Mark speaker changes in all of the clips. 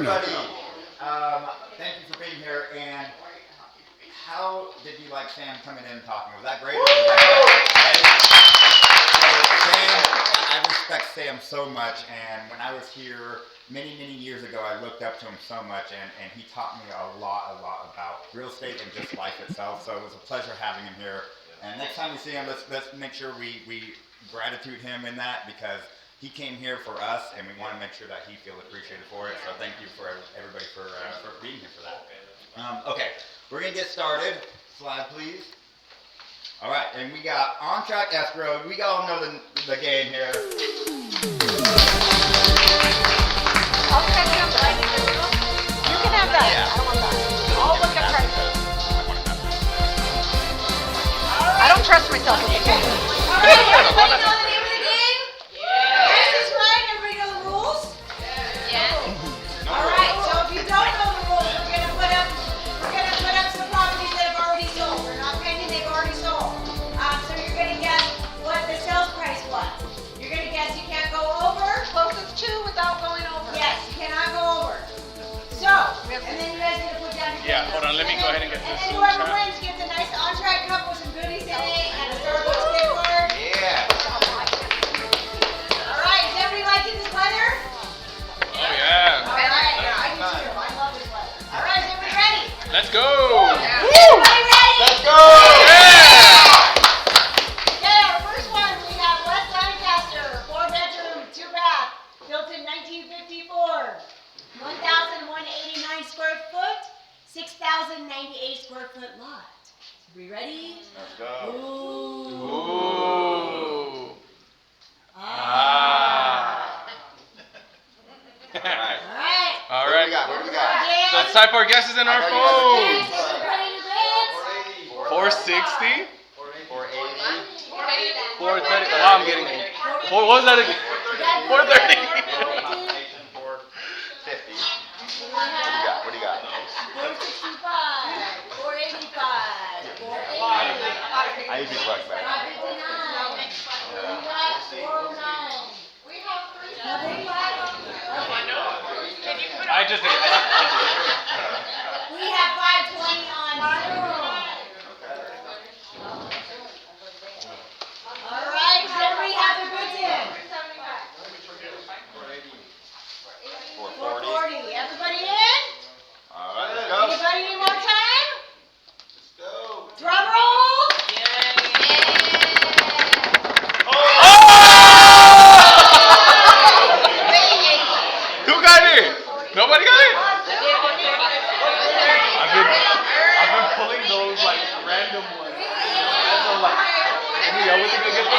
Speaker 1: everybody. Thank you for being here. And how did you like Sam coming in and talking? Was that great? Or was that great? So Sam, I respect Sam so much. And when I was here many, many years ago, I looked up to him so much. And he taught me a lot about real estate and just life itself. So it was a pleasure having him here. And next time we see him, let's make sure we gratitude him in that, because he came here for us, and we want to make sure that he feels appreciated for it. So thank you for everybody for being here for that. Okay, we're gonna get started. Slide, please. All right, and we got On Track Escrow. We all know the game here.
Speaker 2: I'll check it out. You can have that.
Speaker 1: Yeah.
Speaker 2: I don't want that. I'll look at prices. I don't trust myself with the game.
Speaker 3: All right, everybody know the name of the game? Yes, that's right. Everybody know the rules?
Speaker 2: Yes.
Speaker 3: All right, so if you don't know the rules, we're gonna put up some properties that have already sold. They're not pending, they've already sold. So you're gonna guess what the sales price was. You're gonna guess, you can't go over.
Speaker 2: Closest to without going over.
Speaker 3: Yes, you cannot go over. So, and then you guys are gonna put down your
Speaker 4: Yeah,
Speaker 3: names.
Speaker 4: hold on, let me go ahead and get
Speaker 3: And
Speaker 4: this
Speaker 3: then
Speaker 4: in
Speaker 3: whoever
Speaker 4: chat.
Speaker 3: wins gets a nice on-track cup with some goodies in it and a Starbucks gift card.
Speaker 1: Yeah.
Speaker 3: All right, is everybody liking this weather?
Speaker 4: Oh yeah.
Speaker 3: All right, yeah, I do too. I love this weather. All right, is everybody ready?
Speaker 4: Let's go.
Speaker 3: Everybody ready?
Speaker 1: Let's go.
Speaker 3: Okay, our first one, we have West Lancaster, 4-bedroom, 2-bath, built in 1954. 1,189 square foot, 6,098 square foot lot. We ready?
Speaker 1: Let's go.
Speaker 3: Ooh.
Speaker 4: Ooh.
Speaker 3: Ah.
Speaker 1: All right.
Speaker 3: All right.
Speaker 4: All
Speaker 1: What do we
Speaker 4: right.
Speaker 1: got? What do we got?
Speaker 3: Again.
Speaker 4: Let's type our guesses in our
Speaker 3: Okay,
Speaker 4: phones.
Speaker 3: so everybody in the bids.
Speaker 4: 460.
Speaker 1: 480.
Speaker 4: 430. Wow, I'm getting it. What was that again? 430.
Speaker 1: 450.
Speaker 3: We
Speaker 1: What do you
Speaker 3: have
Speaker 1: got? What do you got?
Speaker 3: 465, 485, 480.
Speaker 1: I usually work back.
Speaker 3: 559. We got 409. We have 375.
Speaker 4: I just.
Speaker 3: We have 520 on Zoom. All right, does everybody have their bids in?
Speaker 1: 440.
Speaker 3: 440. Everybody in?
Speaker 1: All right, let's go.
Speaker 3: Anybody need more time?
Speaker 1: Let's go.
Speaker 3: Drum roll.
Speaker 4: Who got it? Nobody got it? I've been pulling those like random ones. And so like, I wasn't gonna get this.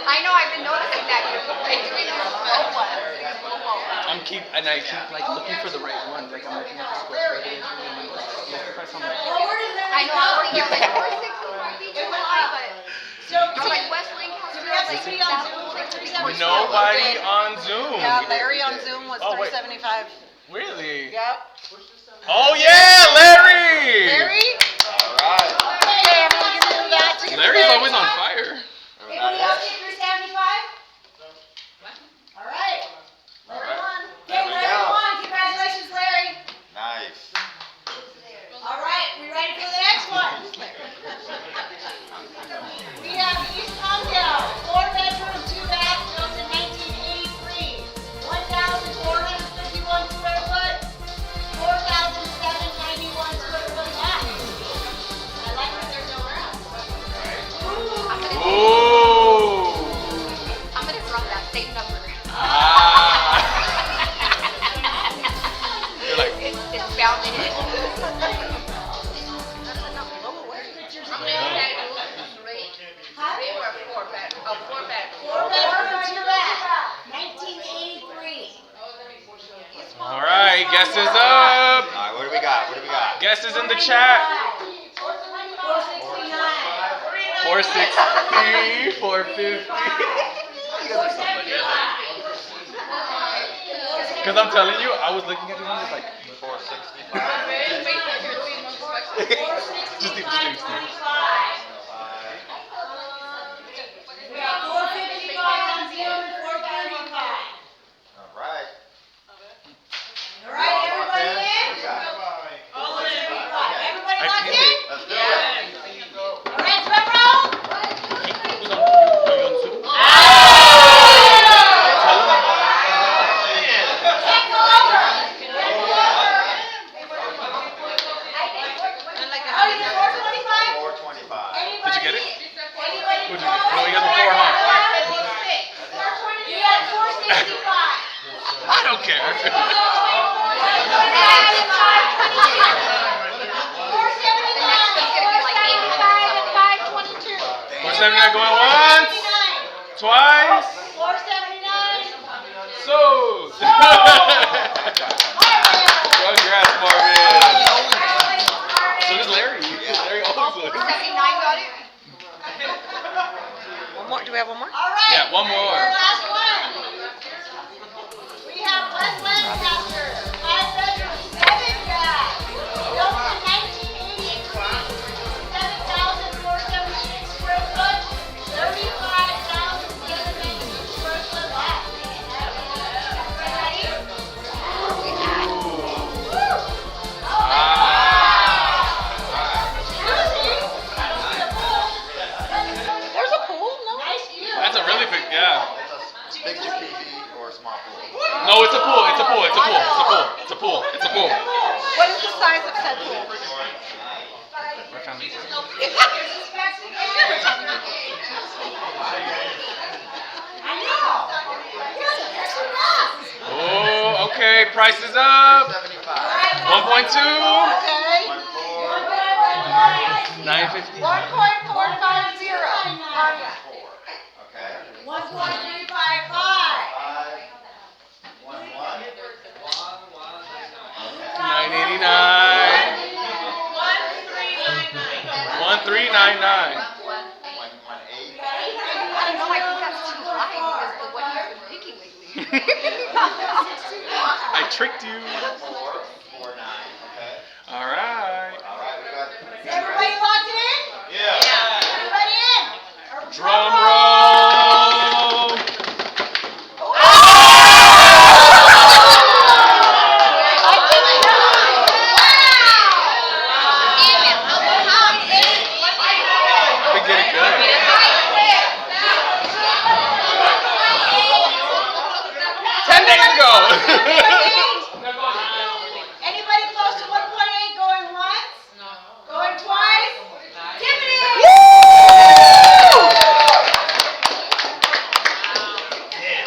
Speaker 2: I know, I've been noticing that you're doing these low ones.
Speaker 4: I keep like looking for the right one. Like I'm looking at the square footage and then the price. I'm like,
Speaker 3: Well, where does
Speaker 2: I know, I was
Speaker 3: everybody
Speaker 2: thinking
Speaker 3: go?
Speaker 2: like 460 might be too high, but
Speaker 3: So,
Speaker 2: I was like West Lancaster.
Speaker 3: do we have somebody on Zoom for 375?
Speaker 4: nobody on Zoom.
Speaker 2: Yeah, Larry on Zoom was
Speaker 4: Oh, wait.
Speaker 2: 375.
Speaker 4: Really?
Speaker 2: Yep.
Speaker 4: Oh yeah, Larry.
Speaker 2: Larry?
Speaker 1: All right.
Speaker 2: Okay, I'm gonna give you that to get the
Speaker 4: Larry's
Speaker 2: bid.
Speaker 4: always on fire.
Speaker 3: Anybody else get 375? All right. Larry won. Okay,
Speaker 1: There we
Speaker 3: Larry
Speaker 1: go.
Speaker 3: won. Congratulations, Larry.
Speaker 1: Nice.
Speaker 3: All right, we ready for the next one? We have East Palmdale, 4-bedroom, 2-bath, built in 1983. 1,451 square foot, 4,791 square foot lot. I like that there's no room.
Speaker 4: Ooh.
Speaker 2: I'm gonna drop that same number.
Speaker 4: Ah. You're like,
Speaker 2: It's bound in it.
Speaker 3: Huh? 4-bedroom, 2-bath, 1983.
Speaker 4: all right, guess is up.
Speaker 1: All right, what do we got? What do we got?
Speaker 4: Guess is in the chat.
Speaker 3: 469.
Speaker 4: 460, 450.
Speaker 3: 475.
Speaker 4: Because I'm telling you, I was looking at it and I was like,
Speaker 1: 465.
Speaker 4: just leave.
Speaker 3: 465. We got 455 on Zoom and 435.
Speaker 4: I don't care. 479 going once, twice.
Speaker 3: 479.
Speaker 4: Sold. Congrats, Marvin. So does Larry. Larry always looks.
Speaker 2: One more. Do we have one more?
Speaker 3: All right.
Speaker 4: Yeah, one more.
Speaker 3: Our last one. We have West Lancaster, 5 bedrooms, 7 baths, built in 1983, 7,476 square foot, 35,792 square foot lot. Ready?
Speaker 2: There's a pool. No.
Speaker 3: Nice view.
Speaker 4: That's a really big, yeah.
Speaker 5: Big jacuzzi or a small pool?
Speaker 4: No, it's a pool. It's a pool. It's a pool. It's a pool. It's a pool. It's a pool.
Speaker 2: What is the size of said pool?
Speaker 3: I know. That's enough.
Speaker 4: Oh, okay. Price is up. 1.2.
Speaker 2: Okay.
Speaker 4: 950.
Speaker 2: 1.450.
Speaker 5: Okay.
Speaker 3: 1.355.
Speaker 4: 989. 1399.
Speaker 5: 118.
Speaker 2: I don't know. I think that's too high because of what you've been picking lately.
Speaker 4: I tricked you.
Speaker 5: 449. Okay.
Speaker 4: All right.
Speaker 5: All right, we got.
Speaker 3: Is everybody locked in?
Speaker 5: Yeah.
Speaker 3: Everybody in?
Speaker 4: Drum roll. I've been getting good. 10 days ago.
Speaker 3: Anybody close to 1.8 going once? No. Going twice? Tiffany!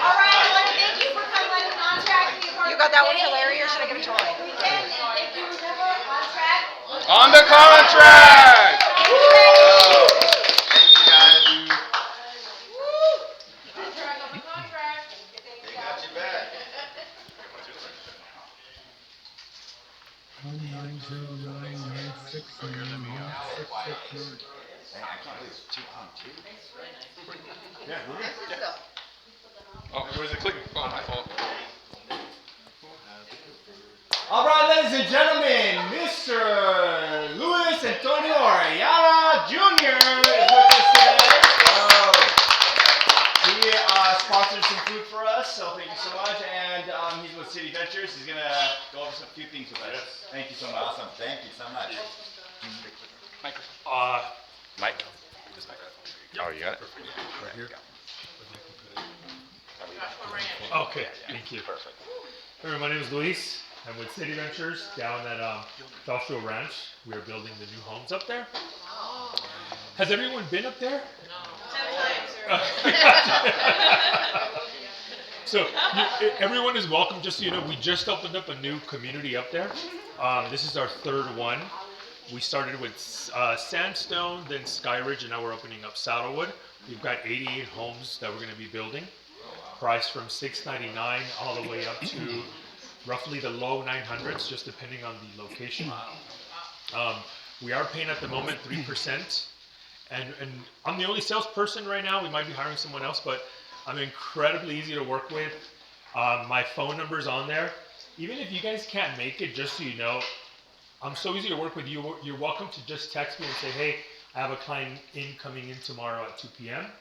Speaker 3: All right, I want to thank you for coming on the contract.
Speaker 2: You got that one for Larry, or should I give it to Roy?
Speaker 3: Thank you, remember, contract.
Speaker 4: On the contract.
Speaker 5: Thank you, guys. They got you back.
Speaker 1: Dang, I can't believe it's 2.2.
Speaker 4: Yeah, we're good. Oh, where's the click? Oh, my fault.
Speaker 6: All right, ladies and gentlemen, Mr. Luis Antonio Ayala Jr. is with us today. He sponsored some food for us, so thank you so much. And he's with City Ventures. He's gonna go over some few things with us. Thank you so much.
Speaker 1: Awesome. Thank you so much.
Speaker 4: Microphone.
Speaker 1: Mike.
Speaker 4: Just microphone.
Speaker 1: Oh, you got it?
Speaker 7: Right here.
Speaker 1: Oh,
Speaker 7: Okay, thank you.
Speaker 1: Perfect.
Speaker 7: Hey, my name is Luis. I'm with City Ventures down at Joshua Ranch. We are building the new homes up there. Has everyone been up there? No. So everyone is welcome. Just so you know, we just opened up a new community up there. This is our third one. We started with Sandstone, then Skyridge, and now we're opening up Saddlewood. We've got 88 homes that we're going to be building. Priced from $699 all the way up to roughly the low 900s, just depending on the location. We are paying at the moment 3%, and I'm the only salesperson right now. We might be hiring someone else, but I'm incredibly easy to work with. My phone number's on there. Even if you guys can't make it, just so you know, I'm so easy to work with you. You're welcome to just text me and say, hey, I have a client coming in tomorrow at 2 p.m.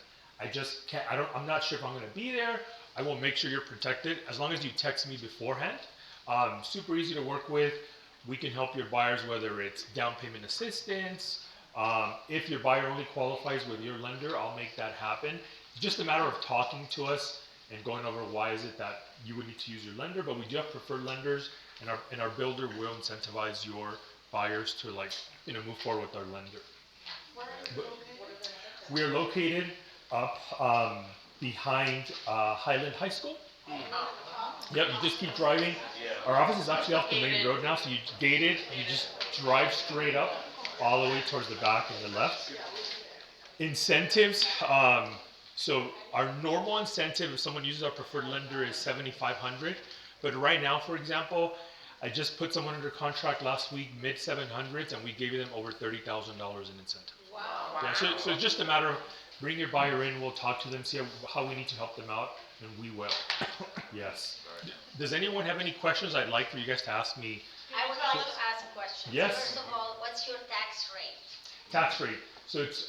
Speaker 7: I just can't, I'm not sure if I'm going to be there. I will make sure you're protected as long as you text me beforehand. Super easy to work with. We can help your buyers, whether it's down payment assistance. If your buyer only qualifies with your lender, I'll make that happen. It's just a matter of talking to us and going over why is it that you would need to use your lender, but we do have preferred lenders, and our builder will incentivize your buyers to move forward with our lender. We are located up behind Highland High School Yep, you just keep driving. Our office is actually off the main road now, so you gate it, you just drive straight up all the way towards the back and the left. Incentives, so our normal incentive if someone uses our preferred lender is $7,500, but right now, for example, I just put someone under contract last week, mid 700s, and we gave them over $30,000 in incentive.
Speaker 2: Wow.
Speaker 7: Yeah, so it's just a matter of bring your buyer in, we'll talk to them, see how we need to help them out, and we will. Yes. Does anyone have any questions I'd like for you guys to ask me?
Speaker 3: I would like to ask a question.
Speaker 7: Yes.
Speaker 3: First of all, what's your tax rate?
Speaker 7: Tax rate. So it's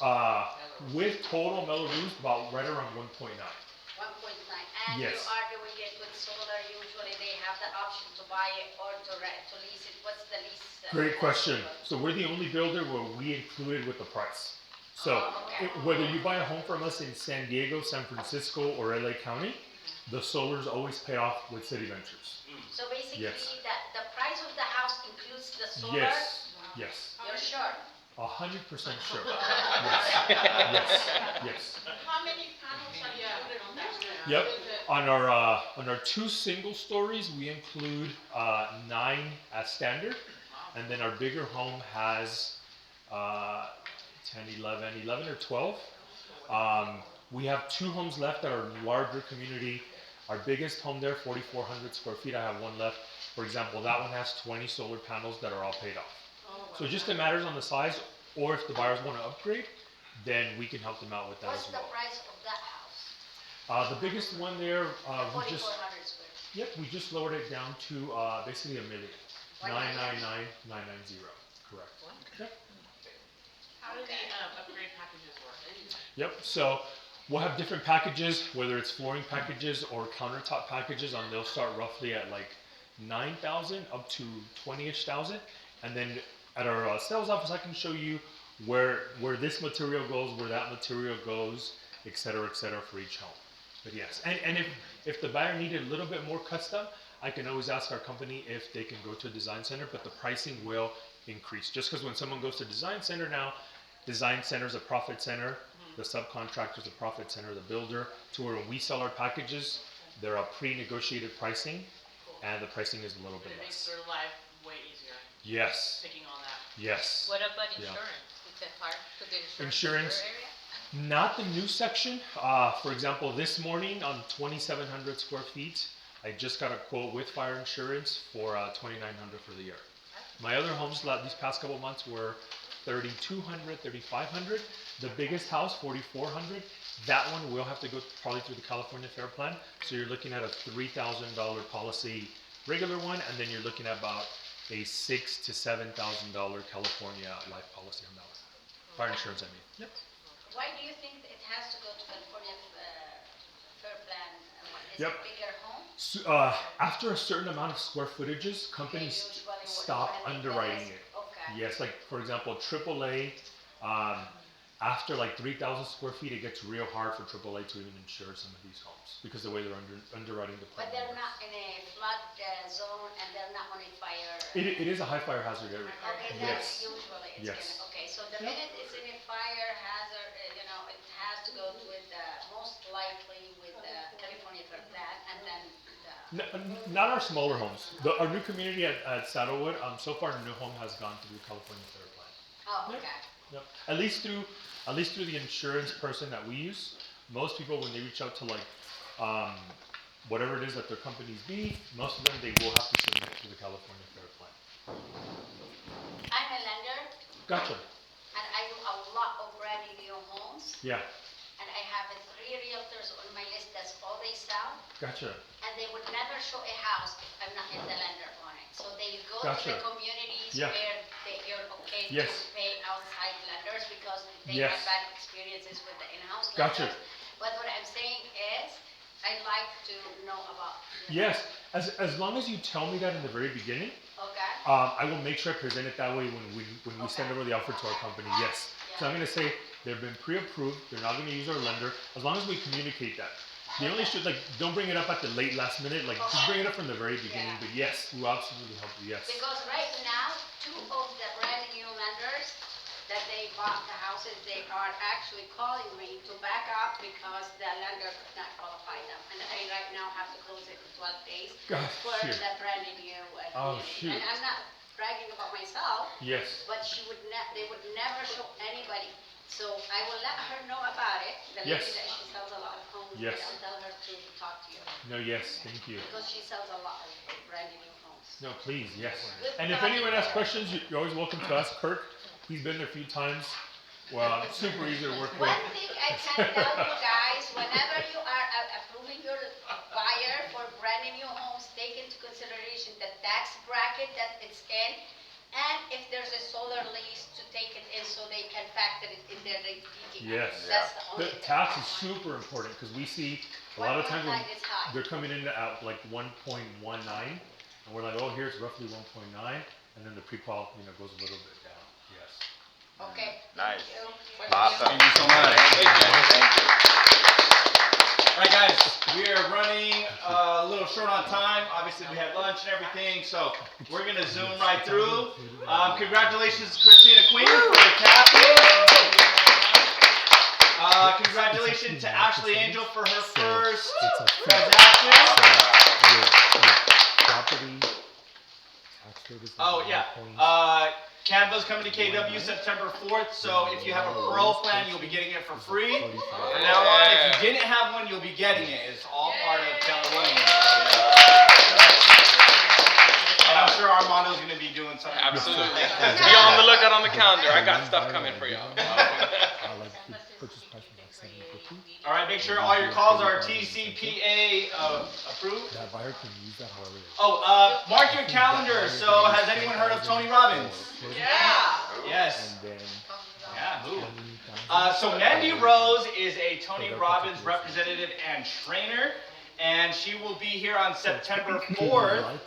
Speaker 7: with total Melrose about right around 1.9.
Speaker 3: 1.9. And you
Speaker 7: Yes.
Speaker 3: are doing it with solar, usually they have the option to buy it or to rent, to lease it. What's the lease?
Speaker 7: Great question. So we're the only builder where we include it with the price. So
Speaker 3: okay.
Speaker 7: whether you buy a home from us in San Diego, San Francisco, or LA County, the solars always pay off with City Ventures.
Speaker 3: So basically,
Speaker 7: Yes.
Speaker 3: the price of the house includes the solar?
Speaker 7: Yes. Yes.
Speaker 3: You're sure?
Speaker 7: 100% sure. Yes. Yes. Yes.
Speaker 2: How many panels are you included on that?
Speaker 7: Yep. On our 2 single stories, we include 9 as standard, and then our bigger home has 10, 11 or 12. We have 2 homes left that are larger community. Our biggest home there, 4,400 square feet. I have one left. For example, that one has 20 solar panels that are all paid off. So it just matters on the size, or if the buyers want to upgrade, then we can help them out with that
Speaker 3: What's
Speaker 7: as
Speaker 3: the
Speaker 7: well.
Speaker 3: price of that house?
Speaker 7: The biggest one there, we just
Speaker 3: 4,400 square feet.
Speaker 7: Yep, we just lowered it down to basically $1 million. 999,990. Correct. Yep.
Speaker 2: How do the upgrade packages work?
Speaker 7: Yep. So we'll have different packages, whether it's flooring packages or countertop packages, and they'll start roughly at like 9,000 up to 20-ish thousand, and then at our sales office, I can show you where this material goes, where that material goes, et cetera, for each home. But yes, and if the buyer needed a little bit more custom, I can always ask our company if they can go to a design center, but the pricing will increase. Just because when someone goes to design center now, design center is a profit center, the subcontractor is a profit center, the builder, to where when we sell our packages, they're a pre-negotiated pricing, and the pricing is a little
Speaker 2: But
Speaker 7: bit
Speaker 2: it makes
Speaker 7: less.
Speaker 2: their life way easier,
Speaker 7: Yes,
Speaker 2: taking on that.
Speaker 7: yes.
Speaker 8: What about
Speaker 7: Yeah.
Speaker 8: insurance? Is it hard to get
Speaker 7: Insurance.
Speaker 8: in your area?
Speaker 7: Not the new section. For example, this morning on 2,700 square feet, I just got a quote with fire insurance for 2,900 for the year. My other homes these past couple months were 3,200, 3,500. The biggest house, 4,400. That one will have to go probably through the California Fair Plan. So you're looking at a $3,000 policy, regular one, and then you're looking at about a $6,000 to $7,000 California life policy on that one. Fire insurance, I mean. Yep.
Speaker 3: Why do you think it has to go to California Fair Plan? Is
Speaker 7: Yep.
Speaker 3: it bigger home?
Speaker 7: So, after a certain amount of square footages, companies
Speaker 3: Usually what
Speaker 7: stop
Speaker 3: wanna make
Speaker 7: underwriting
Speaker 3: this-
Speaker 7: it.
Speaker 3: Okay.
Speaker 7: Yes, like for example, AAA, after like 3,000 square feet, it gets real hard for AAA to even insure some of these homes because the way they're underwriting the
Speaker 3: But
Speaker 7: problem.
Speaker 3: they're not in a flood zone and they're not on a fire.
Speaker 7: It is a high fire hazard area.
Speaker 3: Okay,
Speaker 7: Yes.
Speaker 3: that's usually it's
Speaker 7: Yes.
Speaker 3: gonna, okay, so the
Speaker 7: Yep.
Speaker 3: minute it's in a fire hazard, it has to go with most likely with the California Fair Plan and then
Speaker 7: Not our smaller homes. Our new community at Saddlewood, so far, the new home has gone through the California Fair Plan.
Speaker 3: oh,
Speaker 7: Yep.
Speaker 3: okay.
Speaker 7: Yep. At least through the insurance person that we use. Most people, when they reach out to like whatever it is that their companies be, most of them they will have to submit to the California Fair Plan.
Speaker 3: I'm a lender
Speaker 7: Gotcha.
Speaker 3: and I do a lot of brand new homes
Speaker 7: Yeah.
Speaker 3: and I have 3 realtors on my list, that's all they sell.
Speaker 7: Gotcha.
Speaker 3: And they would never show a house if I'm not in the lender on it. So they go to
Speaker 7: Gotcha.
Speaker 3: the communities
Speaker 7: Yeah.
Speaker 3: where you're okay
Speaker 7: Yes.
Speaker 3: to pay outside lenders because they
Speaker 7: Yes.
Speaker 3: have bad experiences with the in-house
Speaker 7: Gotcha.
Speaker 3: lenders. But what I'm saying is, I'd like to know about.
Speaker 7: Yes. As long as you tell me that in the very beginning,
Speaker 3: Okay.
Speaker 7: I will make sure I present it that way when we send over the offer to our company. Yes. So I'm going to say they've been pre-approved. They're not going to use our lender as long as we communicate that. The only issue, like, don't bring it up at the last minute. Like, just bring it up from the very beginning. But yes, we'll absolutely help you. Yes.
Speaker 3: Because right now, 2 of the brand new lenders,
Speaker 9: that they bought the houses, they are actually calling me to back up because the lender could not qualify them. And I right now have to close it in 12 days
Speaker 7: Gosh,
Speaker 9: for
Speaker 7: shoot.
Speaker 9: the brand new.
Speaker 7: Oh,
Speaker 9: community.
Speaker 7: shoot.
Speaker 9: And I'm not bragging about myself,
Speaker 7: Yes.
Speaker 9: but they would never show anybody. So I will let her know about it, the
Speaker 7: Yes.
Speaker 9: lady that she sells a lot of homes.
Speaker 7: Yes.
Speaker 9: I'll tell her to talk to you
Speaker 7: No, yes, thank you.
Speaker 9: because she sells a lot of brand new homes.
Speaker 7: No, please, yes.
Speaker 9: Good
Speaker 7: And if
Speaker 9: God.
Speaker 7: anyone has questions, you're always welcome to ask Kirk. He's been there a few times. Well, super easy to work with.
Speaker 9: One thing I can tell you guys, whenever you are approving your buyer for brand new homes, take into consideration the tax bracket that it's in, and if there's a solar lease, to take it in so they can factor it in their rate.
Speaker 7: Yes.
Speaker 9: That's the only
Speaker 7: The
Speaker 9: thing.
Speaker 7: tax is super important because we see a lot of times when
Speaker 9: 1.9 is high.
Speaker 7: they're coming in at like 1.19, and we're like, oh, here's roughly 1.9, and then the pre-qual, goes a little bit down. Yes.
Speaker 9: Okay.
Speaker 5: Nice.
Speaker 9: Thank you.
Speaker 5: Awesome.
Speaker 6: Thank you so much.
Speaker 5: Thank you.
Speaker 6: All right, guys, we are running a little short on time. Obviously, we had lunch and everything, so we're gonna zoom right through. Congratulations to Christina Queen for the captain. Congratulations to Ashley Angel for her first transaction. Oh yeah. Canva's coming to KW September 4th, so if you have a Pro plan, you'll be getting it for free. From now on, if you didn't have one, you'll be getting it. It's all part of Keller Williams. And I'm sure Armando's going to be doing something.
Speaker 4: Absolutely. Be on the lookout on the calendar. I got stuff coming for y'all.
Speaker 6: All right, make sure all your calls are TCPA approved.
Speaker 10: That buyer can use that however they
Speaker 6: Oh, mark your calendar. So, has anyone heard of Tony Robbins? Yes.
Speaker 10: And then
Speaker 6: Yeah, who? So Mandy Rose is a Tony Robbins representative and trainer, and she will be here on September 4th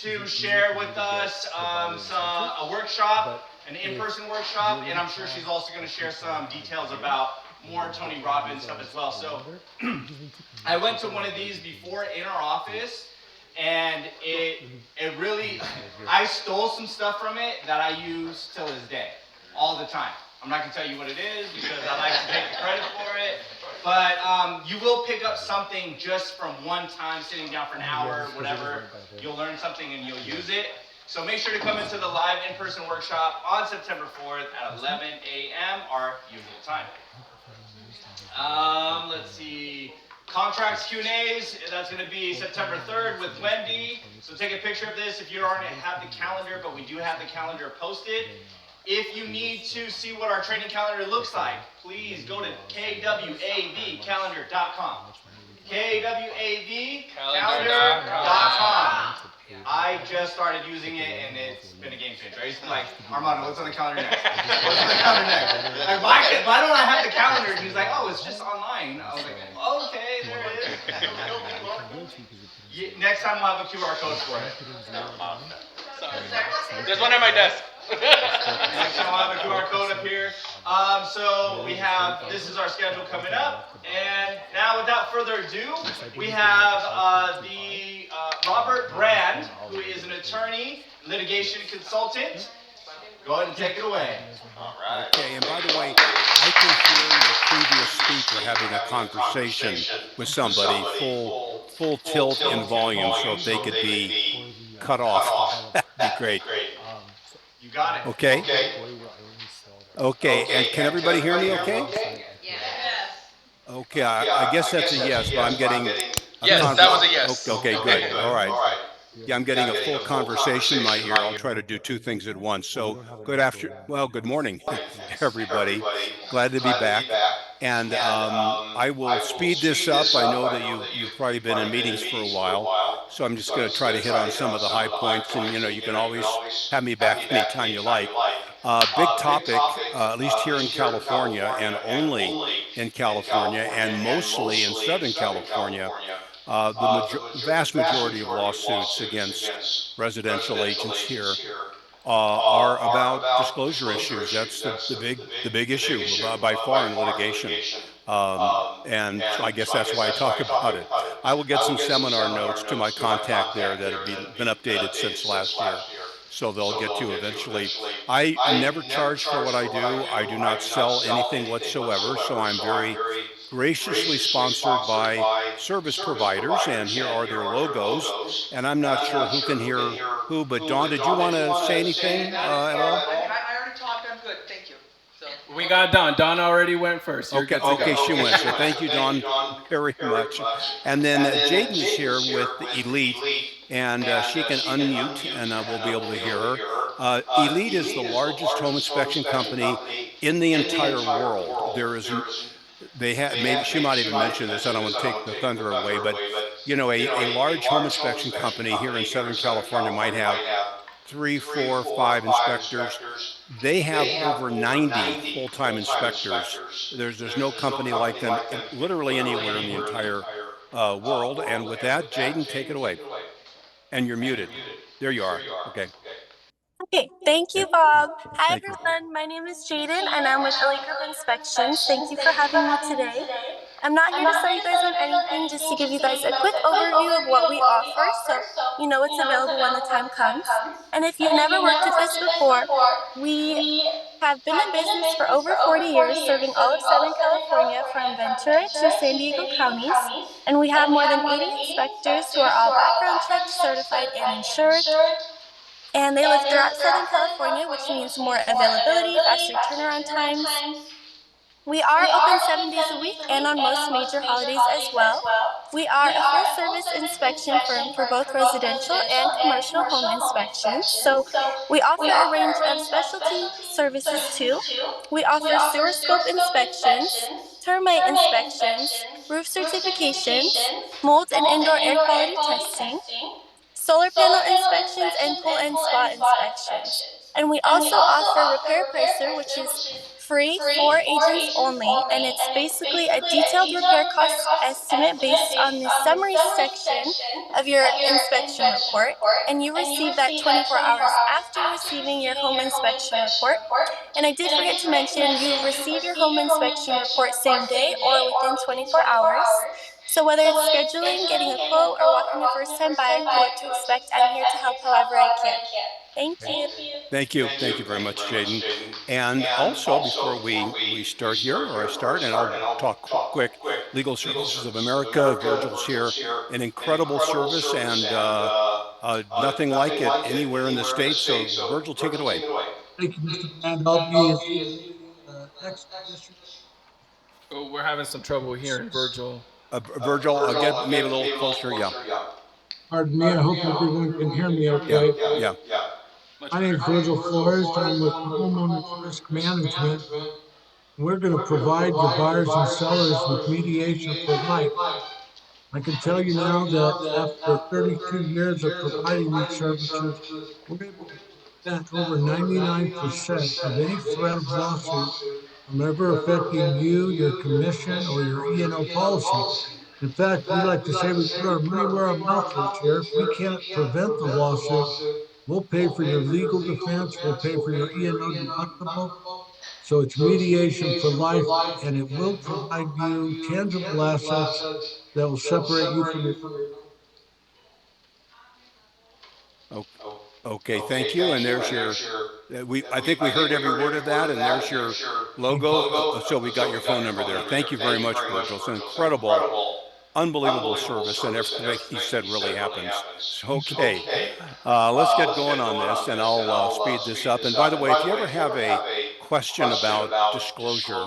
Speaker 6: to share with us a workshop, an in-person workshop, and I'm sure she's also going to share some details about more Tony Robbins stuff as well. So I went to one of these before in our office, and it really, I stole some stuff from it that I use till this day, all the time. I'm not gonna tell you what it is because I like to take the credit for it, but you will pick up something just from one time sitting down for an hour, whatever. You'll learn something and you'll use it. So make sure to come into the live in-person workshop on September 4th at 11 a.m. our usual time. Let's see. Contracts Q&As, that's going to be September 3rd with Wendy. So take a picture of this if you don't have the calendar, but we do have the calendar posted. If you need to see what our training calendar looks like, please go to kwavcalendar.com. kwavcalendar.com. I just started using it and it's been a game changer. I used to be like, Armando, what's on the calendar next? What's on the calendar next? Like, why don't I have the calendar? And he's like, oh, it's just online. I was like, okay, there it is. Next time we'll have a QR code for it.
Speaker 4: Sorry. There's one at my desk.
Speaker 6: Next time we'll have a QR code up here. So we have, this is our schedule coming up. And now without further ado, we have Robert Brand, who is an attorney, litigation consultant. Go ahead and take it away.
Speaker 5: All right.
Speaker 11: Okay, and by the way, I can hear the previous speaker having a conversation with somebody, full tilt and volume, so if they could be cut off, that'd be great.
Speaker 6: You got it.
Speaker 11: Okay? Okay, and can everybody hear me okay? Okay, I guess that's a yes, but I'm getting
Speaker 4: Yes, that was a yes.
Speaker 11: Okay, good, all right. Yeah, I'm getting a full conversation in my ear. I'll try to do two things at once. So, good morning, everybody. Glad to be back. And I will speed this up. I know that you've probably been in meetings for a while, so I'm just going to try to hit on some of the high points. And you can always have me back anytime you like. Big topic, at least here in California, and only in California, and mostly in Southern California. The vast majority of lawsuits against residential agents here are about disclosure issues. That's the big issue by far in litigation. And I guess that's why I talk about it. I will get some seminar notes to my contact there that have been updated since last year. so they'll get to eventually. I never charge for what I do. I do not sell anything whatsoever, so I'm very graciously sponsored by service providers, and here are their logos. And I'm not sure who can hear who, but Dawn, did you want to say anything at all?
Speaker 4: I already talked. I'm good. Thank you. So.
Speaker 10: We got Dawn. Dawn already went first. You're good to
Speaker 11: Okay,
Speaker 10: go.
Speaker 11: she went. So thank you, Dawn, very much. And then Jaden's here with Elite, and she can unmute, and we'll be able to hear her. Elite is the largest home inspection company in the entire world. There is, they have, maybe she might even mention this. I don't want to take the thunder away, but you know, a large home inspection company here in Southern California might have 3, 4, 5 inspectors. They have over 90 full-time inspectors. There's no company like them literally anywhere in the entire world. And with that, Jaden, take it away. And you're muted. There you are. Okay.
Speaker 12: Okay, thank you, Bob. Hi,
Speaker 11: Thank you.
Speaker 12: everyone. My name is Jaden, and I'm with Elite Group Inspections. Thank you for having me today. I'm not here to sell you guys on anything, just to give you guys a quick overview of what we offer, so you know it's available when the time comes. And if you've never worked with us before, we have been in business for over 40 years, serving all of Southern California from Ventura to San Diego counties. And we have more than 80 inspectors who are all background checked, certified, and insured. And they live throughout Southern California, which means more availability, faster turnaround times. We are open 7 days a week and on most major holidays as well. We are a full-service inspection firm for both residential and commercial home inspections. So we offer a range of specialty services too. We offer sewer scope inspections, termite inspections, roof certifications, mold and indoor air quality testing, solar panel inspections, and pool and spa inspections. And we also offer Repair Pricer, which is free for agents only, and it's basically a detailed repair cost estimate based on the summary section of your inspection report, and you receive that 24 hours after receiving your home inspection report. And I did forget to mention, you receive your home inspection report same day or within 24 hours. So whether it's scheduling, getting a quote, or walking a first-time buyer through what to expect, I'm here to help however I can. Thank you.
Speaker 11: Thank you. Thank you very much, Jaden. And also, before we start here, or I start, and I'll talk quick, Legal Services of America, Virgil's here, an incredible service, and nothing like it anywhere in the state. So, Virgil, take it away.
Speaker 13: Thank you, Mr. Brand. I'll be next.
Speaker 10: Oh, we're having some trouble hearing Virgil.
Speaker 11: Virgil, I'll get maybe a little closer. Yeah.
Speaker 13: Pardon me. I hope everyone can hear me okay.
Speaker 11: Yeah.
Speaker 13: My name is Virgil Flores. I'm with Homeowners Risk Management. We're going to provide your buyers and sellers with mediation for life. I can tell you now that after 32 years of providing these services, we're able to prevent over 99% of any threat of lawsuit from ever affecting you, your commission, or your E&O policy. In fact, we like to say we put our money where our mouth is here. If we can't prevent the lawsuit, we'll pay for your legal defense, we'll pay for your E&O deductible. So it's mediation for life, and it will provide you tangible assets that will separate you from your...
Speaker 11: Okay, thank you. And there's your, I think we heard every word of that, and there's your logo. So we got your phone number there. Thank you very much, Virgil. It's an incredible, unbelievable service, and everything he said really happens. Okay, let's get going on this, and I'll speed this up. And by the way, if you ever have a question about disclosure,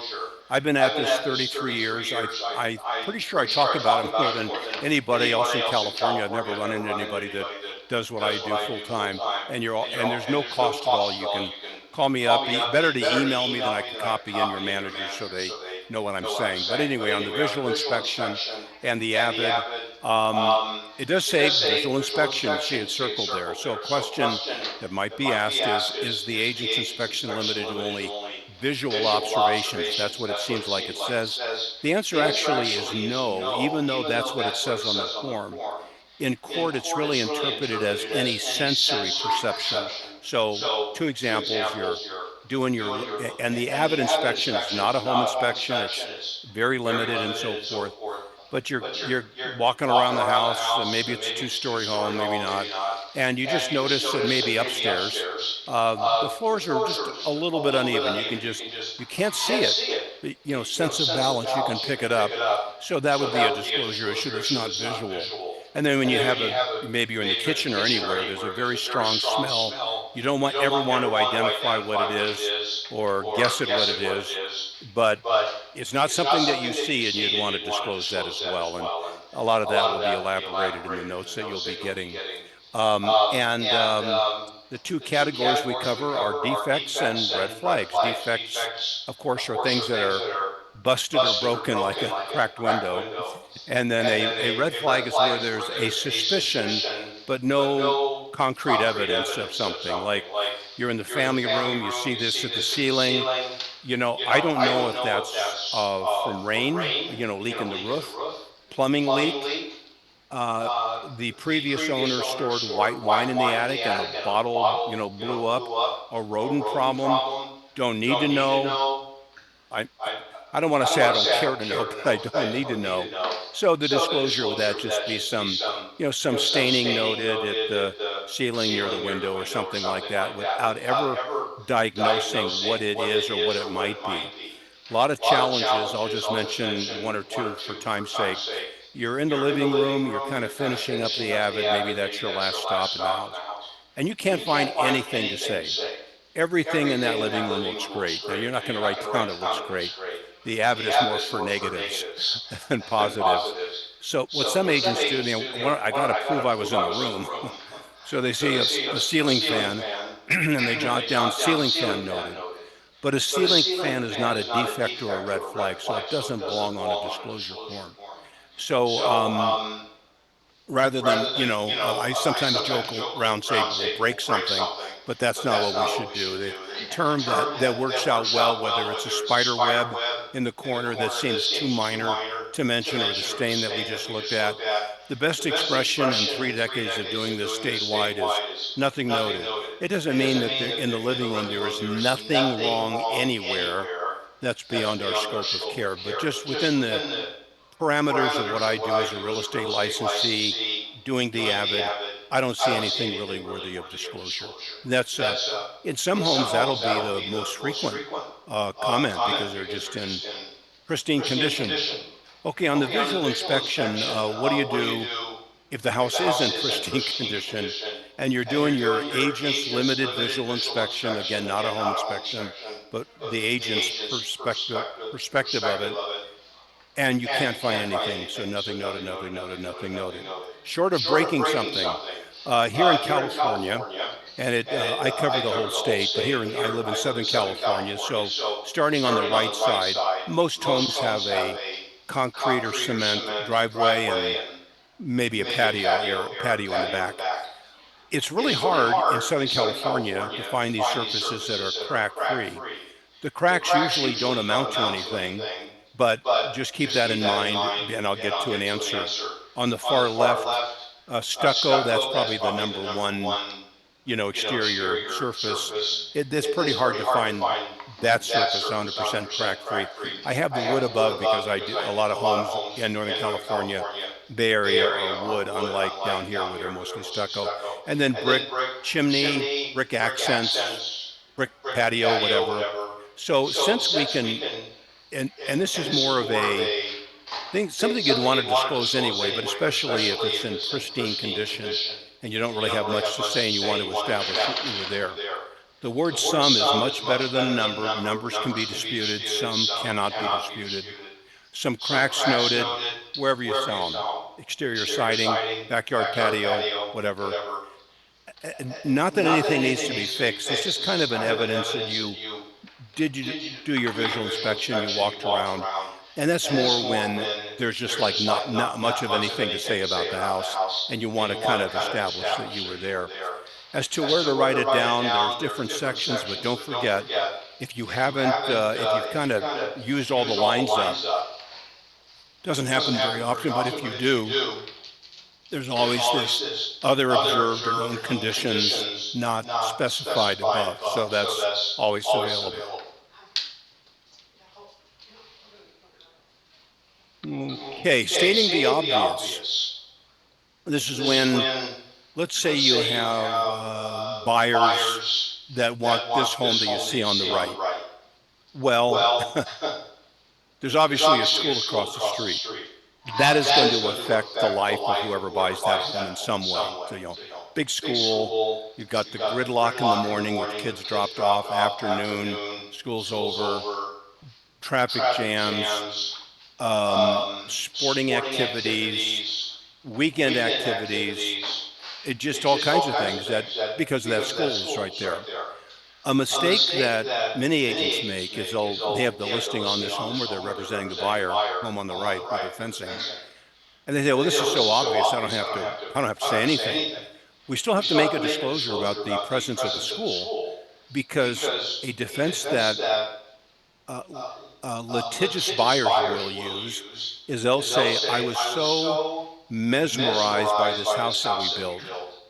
Speaker 11: I've been at this 33 years. I'm pretty sure I talk about it more than anybody else in California. I've never run into anybody that does what I do full time, and there's no cost at all. You can call me up. Better to email me than I can copy in your manager so they know what I'm saying. But anyway, on the visual inspection and the Avid, it does say visual inspection. See it circled there. So a question that might be asked is the agent's inspection limited to only visual observations? That's what it seems like it says. The answer actually is no, even though that's what it says on the form. In court, it's really interpreted as any sensory perception. So, 2 examples, you're doing and the Avid inspection is not a home inspection, it's very limited and so forth. but you're walking around the house, and maybe it's a two-story home, maybe not, and you just notice that maybe upstairs, the floors are just a little bit uneven. You can't see it, but, you know, sense of balance, you can pick it up. So that would be a disclosure issue that's not visual. And then when you have maybe you're in the kitchen or anywhere, there's a very strong smell. You don't ever want to identify what it is or guess at what it is, but it's not something that you see, and you'd want to disclose that as well. And a lot of that will be elaborated in the notes that you'll be getting. The two categories we cover are defects and red flags. Defects, of course, are things that are busted or broken, like a cracked window. And then a red flag is where there's a suspicion, but no concrete evidence of something. Like you're in the family room, you see this at the ceiling. You know, I don't know if that's from rain, you know, leak in the roof, plumbing leak. The previous owner stored white wine in the attic and a bottle, you know, blew up. A rodent problem. Don't need to know. I don't want to say I don't care to know, but I don't need to know. So the disclosure would that just be some, you know, some staining noted at the ceiling near the window or something like that, without ever diagnosing what it is or what it might be. A lot of challenges. I'll just mention one or two for time's sake. You're in the living room, you're kind of finishing up the Avid, maybe that's your last stop in the house, and you can't find anything to say. Everything in that living room looks great. Now, you're not going to write down it looks great. The Avid is more for negatives than positives. So what some agents do, I got to prove I was in the room. So they see a ceiling fan, and they jot down ceiling fan noted. But a ceiling fan is not a defect or a red flag, so it doesn't belong on a disclosure form. So rather than, you know, I sometimes joke around, say, we'll break something, but that's not what we should do. The term that works out well, whether it's a spider web in the corner that seems too minor to mention, or the stain that we just looked at, the best expression in 3 decades of doing this statewide is nothing noted. It doesn't mean that in the living room there is nothing wrong anywhere. That's beyond our scope of care, but just within the parameters of what I do as a real estate licensee, doing the Avid, I don't see anything really worthy of disclosure. That's in some homes that'll be the most frequent comment, because they're just in pristine condition. Okay, on the visual inspection, what do you do if the house is in pristine condition and you're doing your agent's limited visual inspection? Again, not a home inspection, but the agent's perspective of it. And you can't find anything, so nothing noted, nothing noted, nothing noted. Short of breaking something, here in California, and I cover the whole state, but here I live in Southern California, so starting on the right side, most homes have a concrete or cement driveway and maybe a patio in the back. It's really hard in Southern California to find these surfaces that are crack-free. The cracks usually don't amount to anything, but just keep that in mind, and I'll get to an answer. On the far left, stucco, that's probably the number one, you know, exterior surface. It's pretty hard to find that surface 100% crack-free. I have the wood above because I do a lot of homes in Northern California, Bay Area, are wood, unlike down here where they're mostly stucco. And then brick chimney, brick accents, brick patio, whatever. So since we can, and this is more of a thing, something you'd want to disclose anyway, but especially if it's in pristine condition and you don't really have much to say and you want to establish that you were there. The word some is much better than a number. Numbers can be disputed, some cannot be disputed. Some cracks noted, wherever you saw them. Exterior siding, backyard patio, whatever. Not that anything needs to be fixed, it's just kind of an evidence that you do your visual inspection, you walked around. And that's more when there's just like not much of anything to say about the house, and you want to kind of establish that you were there. As to where to write it down, there's different sections, but don't forget, if you haven't, if you've kind of used all the lines up, doesn't happen very often, but if you do, there's always this other observed or known conditions not specified above, so that's always available. Okay, stating the obvious. This is when, let's say you have buyers that want this home that you see on the right. Well, there's obviously a school across the street. That is going to affect the life of whoever buys that home in some way. So, big school, you've got the gridlock in the morning with kids dropped off, afternoon, school's over, traffic jams, sporting activities, weekend activities, just all kinds of things that, because of that school is right there. A mistake that many agents make is they have the listing on this home where they're representing the buyer, home on the right with the fencing. And they say, well, this is so obvious, I don't have to say anything. We still have to make a disclosure about the presence of the school, because a defense that litigious buyers will use is they'll say, I was so mesmerized by this house that we built,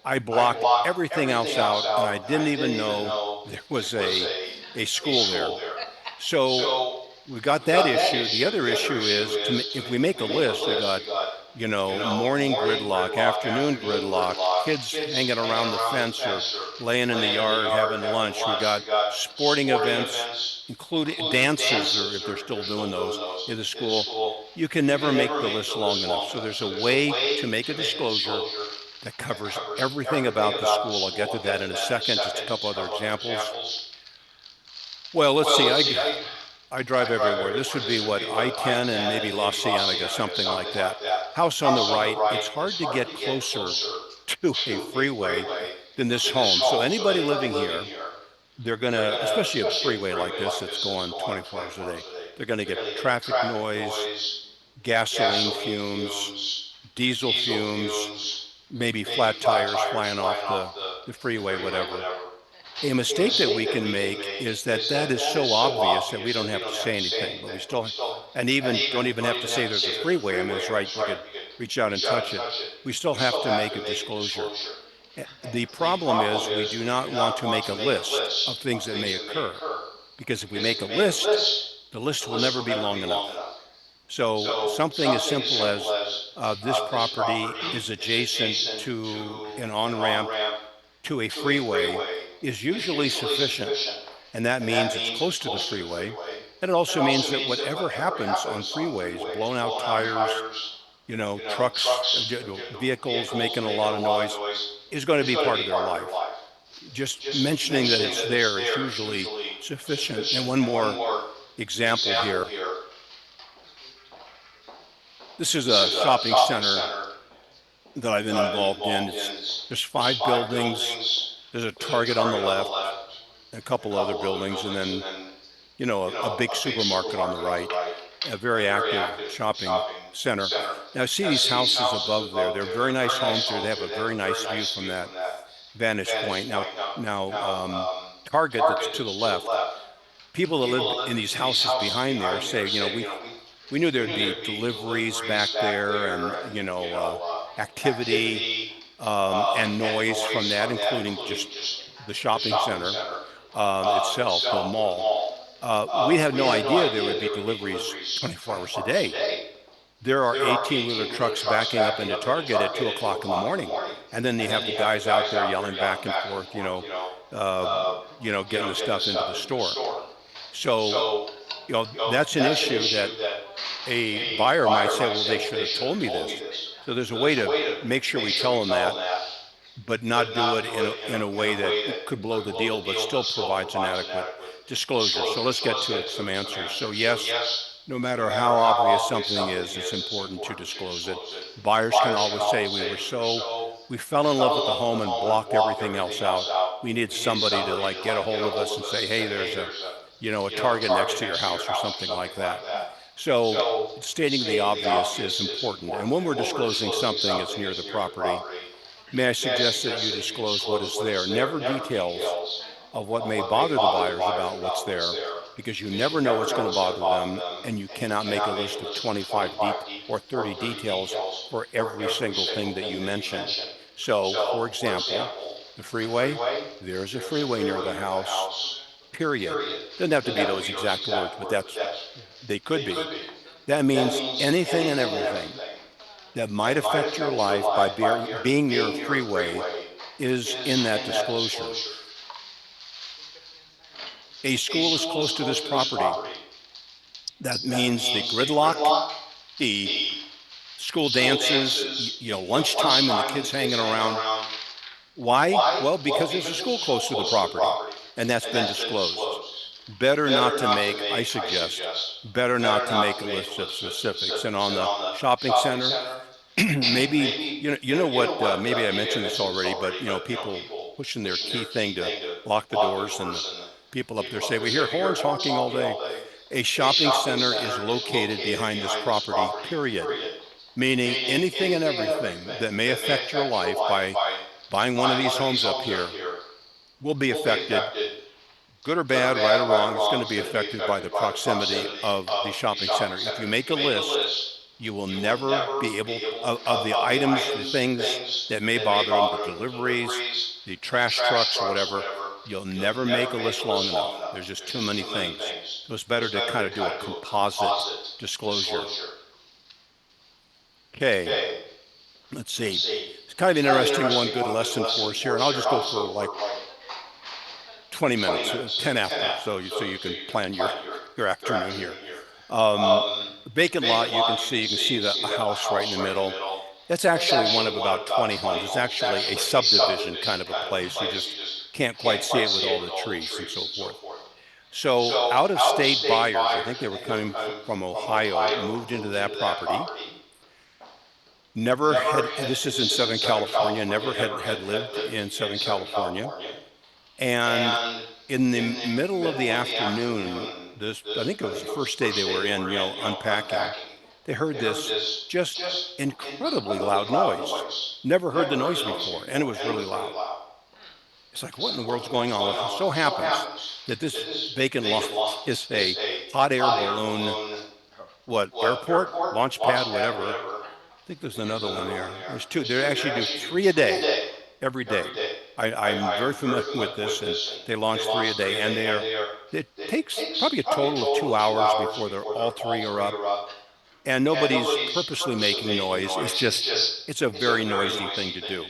Speaker 11: I blocked everything else out, and I didn't even know there was a school there. So we got that issue. The other issue is, if we make a list, we got, morning gridlock, afternoon gridlock, kids hanging around the fence or laying in the yard having lunch. We got sporting events, including dances, or if they're still doing those in the school. You can never make the list long enough. So there's a way to make a disclosure that covers everything about the school. I'll get to that in a second, just a couple other examples. Well, let's see, I drive everywhere. This would be what, I-10 and maybe La Cienega, something like that. House on the right, it's hard to get closer to a freeway than this home. So anybody living here, they're gonna, especially a freeway like this that's going 24 hours a day, they're gonna get traffic noise, gasoline fumes, diesel fumes, maybe flat tires flying off the freeway, whatever. A mistake that we can make is that is so obvious that we don't have to say anything, but we still, and even don't even have to say there's a freeway. I mean, it's right, you could reach out and touch it. We still have to make a disclosure. The problem is we do not want to make a list of things that may occur, because if we make a list, the list will never be long enough. So something as simple as this property is adjacent to an on-ramp to a freeway is usually sufficient. And that means it's close to the freeway. And it also means that whatever happens on freeways, blown out tires, trucks, vehicles making a lot of noise, is going to be part of their life. Just mentioning that it's there is usually sufficient. And one more example here. This is a shopping center that I've been involved in. There's 5 buildings. There's a Target on the left, a couple other buildings, and then, a big supermarket on the right, a very active shopping center. Now, see these houses above there. They're very nice homes. They have a very nice view from that vantage point. Now, Target that's to the left, people that live in these houses behind there say, we knew there'd be deliveries back there and, activity and noise from that, including just the shopping center itself, the mall. We had no idea there would be deliveries 24 hours a day. There are 18-wheeler trucks backing up into Target at 2 o'clock in the morning. And then you have the guys out there yelling back and forth, getting the stuff into the store. So, that's an issue that a buyer might say, well, they should have told me this. So there's a way to make sure we tell them that, but not do it in a way that could blow the deal, but still provides an adequate disclosure. So let's get to some answers. So yes, no matter how obvious something is, it's important to disclose it. Buyers can always say, we fell in love with the home and blocked everything else out. We need somebody to get a hold of us and say, hey, there's a Target next to your house or something like that. So stating the obvious is important. And when we're disclosing something that's near the property, may I suggest that you disclose what is there. Never details of what may bother the buyers about what's there, because you never know what's going to bother them, and you cannot make a list of 25 or 30 details for every single thing that you mention. So, for example, the freeway, there's a freeway near the house, period. Doesn't have to be those exact words, but they could be. That means anything and everything that might affect your life by being near a freeway is in that disclosure. A school is close to this property. That means the gridlock, the school dances, lunchtime and the kids hanging around. Why? Well, because there's a school close to the property, and that's been disclosed. Better not to make, I suggest, better not to make a list of specifics. And on the shopping center, maybe, you know what, maybe I mentioned this already, but, people pushing their key thing to lock the doors, and the people up there say, we hear horns honking all day. A shopping center is located behind this property, period. Meaning anything and everything that may affect your life by buying one of these homes up here will be affected, good or bad, right or wrong. It's going to be affected by the proximity of the shopping center. If you make a list, you will never be able, of the items, the things that may bother them, the deliveries, the trash trucks, or whatever, you'll never make a list long enough. There's just too many things. So it's better to kind of do a composite disclosure. Okay, let's see. It's kind of an interesting one, good lesson for us here, and I'll just go for like 20 minutes, 10 after, so you can plan your afternoon here. Vacant lot, you can see the house right in the middle. That's actually one of about 20 homes. It's actually a subdivision kind of a place. You just can't quite see it with all the trees and so forth. So out-of-state buyers, I think they were coming from Ohio, moved into that property. Never had, this is in Southern California, never had lived in Southern California. And in the middle of the afternoon, I think it was the first day they were in, unpacking, they heard this just incredibly loud noise. Never heard the noise before, and it was really loud. It's like, what in the world's going on? It so happens that this vacant lot is a hot air balloon, airport, launch pad, whatever. I think there's another one there. There's two. They actually do 3 a day, every day. I'm very familiar with this, and they launch 3 a day, and it takes probably a total of 2 hours before all 3 are up. And nobody's purposely making noise. It's a very noisy thing to do.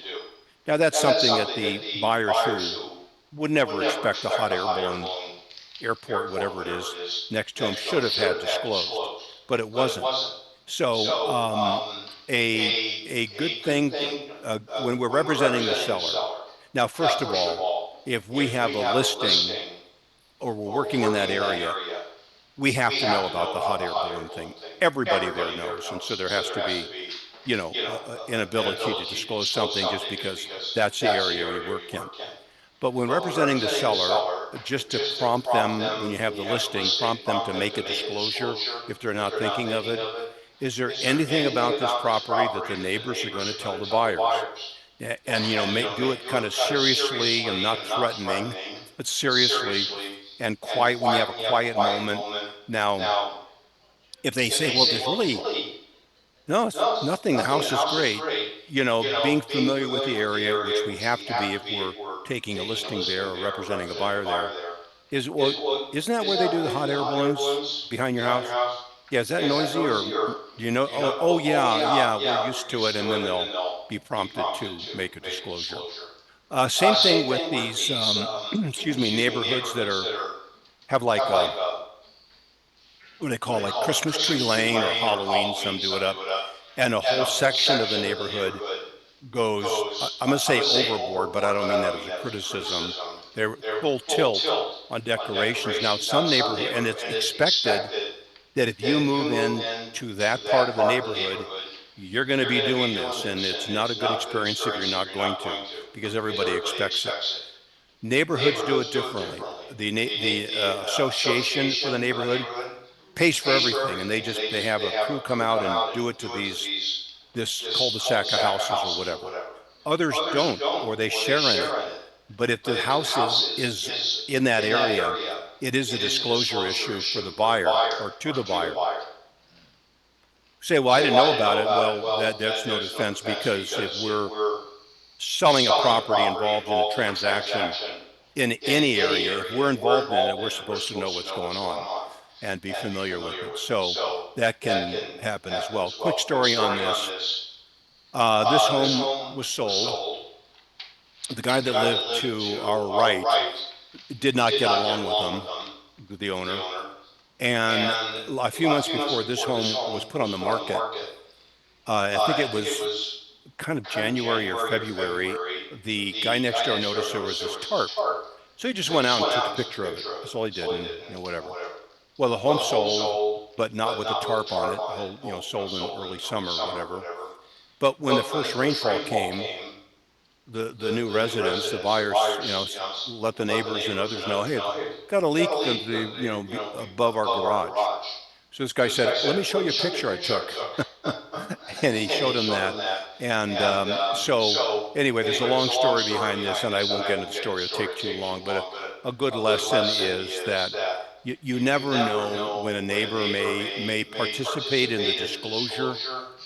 Speaker 11: Now, that's something that the buyers who would never expect a hot air balloon, airport, whatever it is, next to them should have had disclosed, but it wasn't. So a good thing when we're representing the seller. Now, first of all, if we have a listing or we're working in that area, we have to know about the hot air balloon thing. Everybody there knows, and so there has to be, an ability to disclose something just because that's the area we work in. But when representing the seller, just to prompt them, when you have the listing, prompt them to make a disclosure if they're not thinking of it. Is there anything about this property that the neighbors are going to tell the buyers? And, do it kind of seriously and not threatening, but seriously and quiet when you have a quiet moment. Now, if they say, well, there's really, no, it's nothing, the house is great, being familiar with the area, which we have to be if we're taking a listing there or representing a buyer there, isn't that where they do the hot air balloons behind your house? Yeah, is that noisy, or do you know? Oh yeah, we're used to it, and then they'll be prompted to make a disclosure. Same thing with these, neighborhoods that have like what they call like Christmas tree lane or Halloween. Some do it up, and a whole section of the neighborhood goes, I'm going to say overboard, but I don't mean that as a criticism. They're full tilt on decorations. Now, some neighborhood, and it's expected that if you move in to that part of the neighborhood, you're going to be doing this, and it's not a good experience if you're not going to, because everybody expects it. Neighborhoods do it differently. The association for the neighborhood pays for everything, and they have a crew come out and do it to this cul-de-sac of houses or whatever. Others don't, or they share in it. But if the house is in that area, it is a disclosure issue for the buyer or to the buyer. Say, well, I didn't know about it. Well, that's no defense, because if we're selling a property involved in a transaction in any area, if we're involved in it, we're supposed to know what's going on and be familiar with it. So that can happen as well. Quick story on this. This home was sold. The guy that lived to our right did not get along with him, with the owner. And a few months before this home was put on the market, I think it was kind of January or February, the guy next door noticed there was this tarp. So he just went out and took a picture of it. That's all he did, and whatever. Well, the home sold, but not with the tarp on it. Sold in early summer or whatever. But when the first rainfall came, the new residents, the buyers, let the neighbors and others know, hey, got a leak above our garage. So this guy said, let me show you a picture I took. And he showed him that. And so anyway, there's a long story behind this, and I won't get into the story, it'll take too long, but a good lesson is that you never know when a neighbor may participate in the disclosure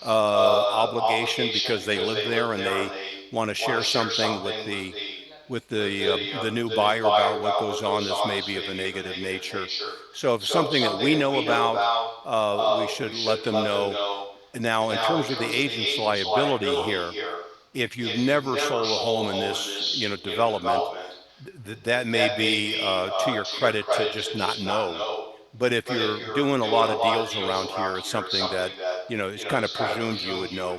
Speaker 11: obligation because they live there and they want to share something with the new buyer about what goes on. This may be of a negative nature. So if it's something that we know about, we should let them know. Now, in terms of the agent's liability here, if you've never sold a home in this development, that may be to your credit to just not know. But if you're doing a lot of deals around here, it's something that it's kind of presumed you would know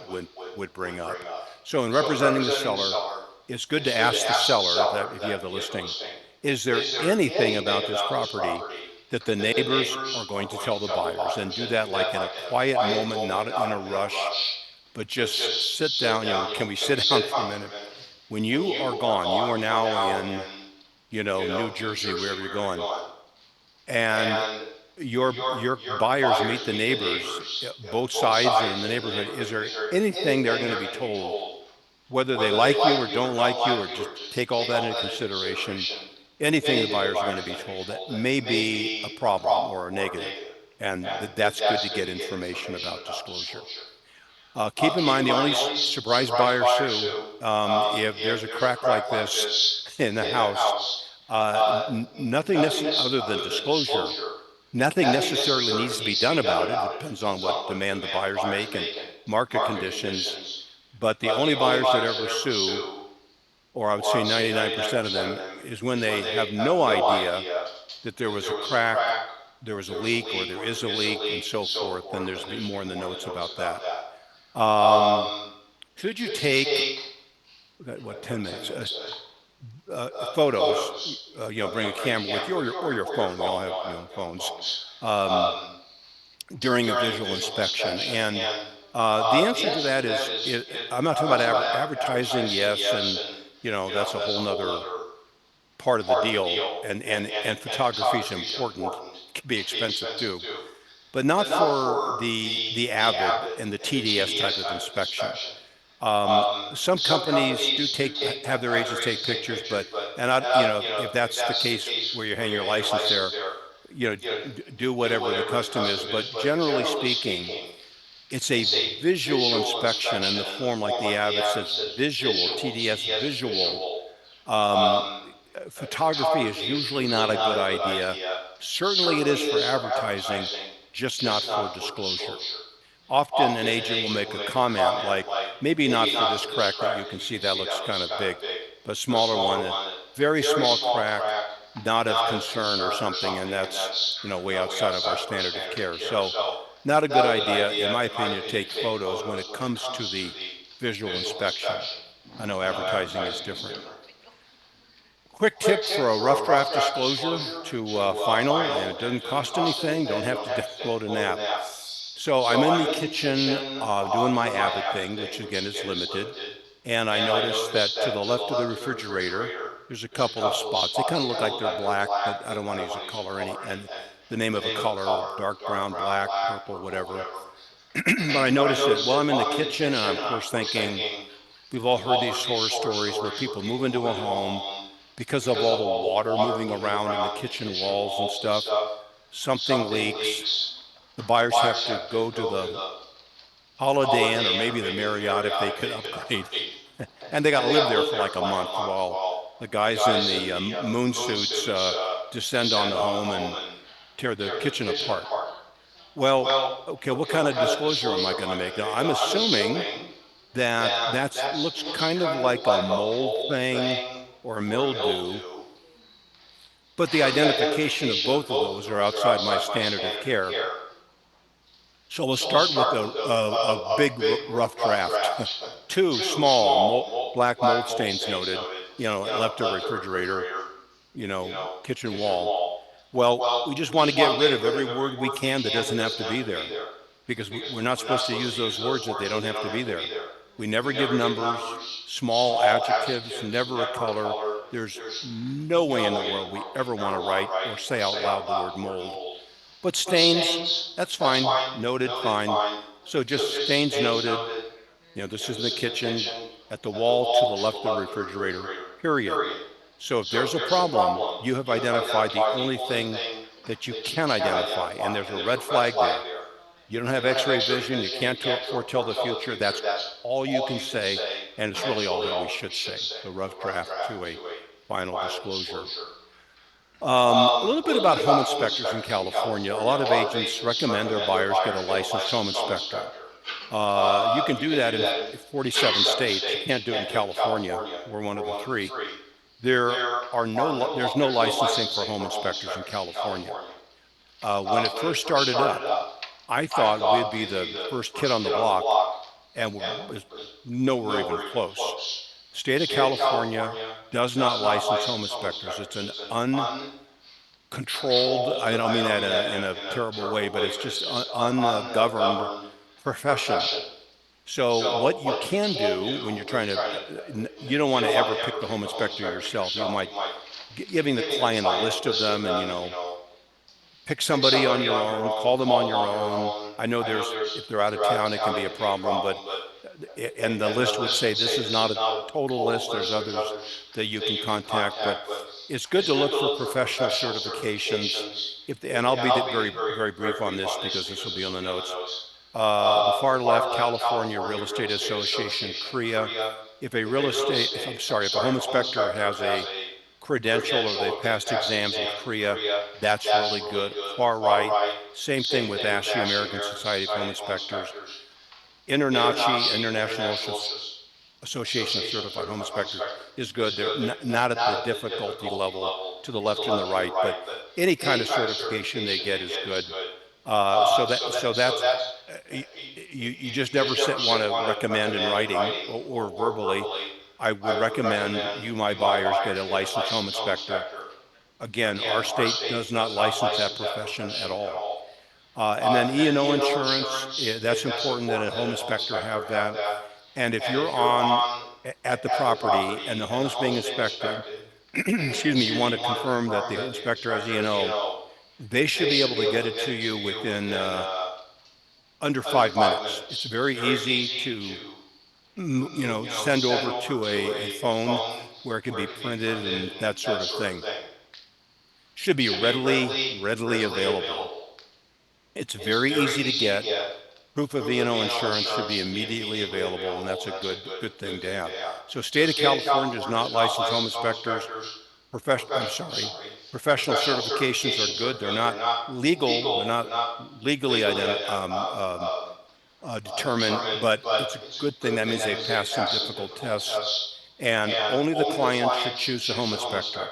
Speaker 11: and would bring up. So in representing the seller, it's good to ask the seller, if you have the listing, is there anything about this property that the neighbors are going to tell the buyers? And do that like in a quiet moment, not in a rush, but just sit down. Can we sit down for a minute? When you are gone, you are now in, New Jersey, wherever you're going, and your buyers meet the neighbors, both sides in the neighborhood. Is there anything they're going to be told, whether they like you or don't like you, or just take all that into consideration? Anything the buyer's going to be told that may be a problem or a negative, and that's good to get information about disclosure. Keep in mind, the only surprise buyer sue, if there's a crack like this in the house, nothing other than disclosure, nothing necessarily needs to be done about it. It depends on what demand the buyers make and market conditions. But the only buyers that ever sue, or I would say 99% of them, is when they have no idea that there was a crack, there was a leak, or there is a leak, and so forth. And there's more in the notes about that. Should you take, 10 minutes, photos, bring a camera with you or your phone, we all have phones, during a visual inspection. And the answer to that is I'm not talking about advertising, yes, and that's a whole nother part of the deal, and photography is important. It can be expensive too, but not for the Avid and the TDS type of inspection. Some companies do have their agents take pictures, if that's the case where you're hanging your license there, do whatever the custom is. But generally speaking, it's a visual inspection, and the form, like the Avid says, visual, TDS visual. Photography is usually not a good idea. Certainly it is for advertising, just not for disclosure. Often an agent will make a comment like, maybe not for this crack that you can see, that looks kind of big, but smaller one, very small crack, not of concern or something, and that's way outside of our standard of care. So not a good idea, in my opinion, to take photos when it comes to the visual inspection. I know advertising is different. Quick tip for a rough draft disclosure to final, and it doesn't cost anything, don't have to download an app. So I'm in the kitchen doing my Avid thing, which again is limited, and I noticed that to the left of the refrigerator, there's a couple of spots. They kind of look like they're black, but I don't want to use a color, and the name of a color, dark brown, black, purple, whatever. But I noticed it while I'm in the kitchen, and I'm of course thinking, we've all heard these horror stories where people move into a home because of all the water moving around in the kitchen walls and stuff. Something leaks. The buyers have to go to the Holiday Inn or maybe the Marriott if they could upgrade. And they got to live there for like a month while the guys in the moon suits descend on the home and tear the kitchen apart. Well, okay, what kind of disclosure am I going to make? Now, I'm assuming that that looks kind of like a mold thing or a mildew, but the identification of both of those are outside my standard of care. So we'll start with a big rough draft. Two small black mold stains noted, left of refrigerator, kitchen wall. Well, we just want to get rid of every word we can that doesn't have to be there, because we're not supposed to use those words if they don't have to be there. We never give numbers, small adjectives, never a color. There's no way in the world we ever want to write or say out loud the word mold. But stains, that's fine, noted, fine. So just stains noted, this is in the kitchen, at the wall to the left of the refrigerator, period. So if there's a problem, you have identified the only thing that you can identify, and there's a red flag there. You don't have x-ray vision, you can't foretell the future, that's all you can say, and it's really all that we should say, the rough draft to a final disclosure. A little bit about home inspectors in California. A lot of agents recommend their buyers get a licensed home inspector. You can do that in 47 states. You can't do it in California. We're one of the 3. There's no licensing for home inspectors in California. When it first started up, I thought we'd be the first kid on the block, and we're nowhere even close. State of California does not license home inspectors. It's an uncontrolled, I don't mean that in a terrible way, but it's just ungoverned profession. So what you can do when you're trying to, you don't want to ever pick the home inspector yourself. You might, giving the client a list of them and, pick somebody on your own, call them on your own. I know if they're out of town, it can be a problem, but and the list would say this is not a total list. There's others that you can contact, but it's good to look for professional certifications. And I'll be very, very brief on this because this will be on the notes. The far left, California Real Estate Association, CREA. If a home inspector has a credential or they've passed exams with CREA, that's really good. Far right, same thing with ASHI, American Society of Home Inspectors. INTERNACHI, International Association of Certified Home Inspectors, is good. They're not at the difficulty level to the left and the right, but any kind of certification they get is good. So that's you just never want to recommend in writing or verbally. I would recommend you, my buyers, get a licensed home inspector. Again, our state does not license that profession at all. And then E&O insurance, that's important that a home inspector have that. And if you're at the property and the home's being inspected, you want to confirm that the inspector has E&O, they should be able to get it to you within under 5 minutes. It's very easy to, send over to a phone where it can be printed and that sort of thing. Should be readily available. It's very easy to get. Proof of E&O insurance should be immediately available, and that's a good thing to have. So state of California does not license home inspectors. Professional certifications are good. They're not legal. They're not legally determined, but it's a good thing. That means they've passed some difficult tests, and only the client should choose the home inspector.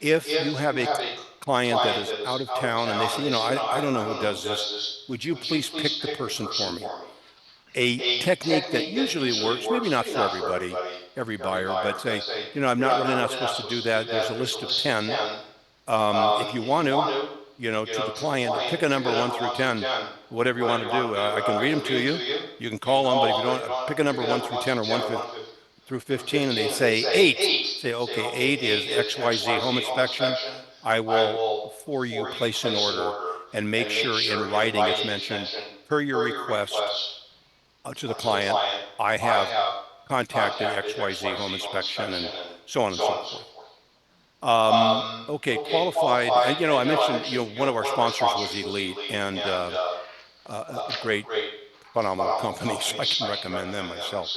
Speaker 11: If you have a client that is out of town and they say, I don't know who does this, would you please pick the person for me? A technique that usually works, maybe not for every buyer, but say, I'm not supposed to do that. There's a list of 10. If you want to the client, pick a number 1 through 10, whatever you want to do. I can read them to you. You can call them, but if you don't, pick a number 1 through 10 or 1 through 15, and they say 8. Say, okay, 8 is XYZ home inspection. I will, for you, place an order and make sure in writing it's mentioned, per your request to the client, I have contacted XYZ home inspection, and so on and so forth. Okay, qualified. And, I mentioned, one of our sponsors was Elite, and a great, phenomenal company, so I can recommend them myself.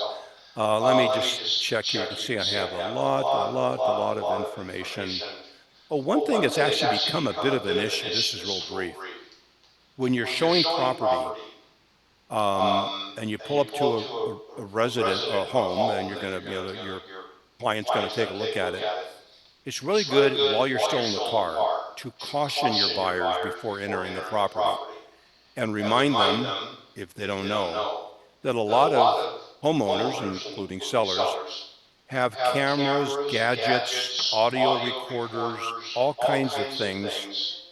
Speaker 11: Let me just check here to see I have a lot of information. Oh, one thing that's actually become a bit of an issue, this is real brief. when you're showing property, and you pull up to a resident or a home, and you're gonna, your client's gonna take a look at it. It's really good while you're still in the car to caution your buyers before entering the property and remind them, if they don't know, that a lot of homeowners, including sellers, have cameras, gadgets, audio recorders, all kinds of things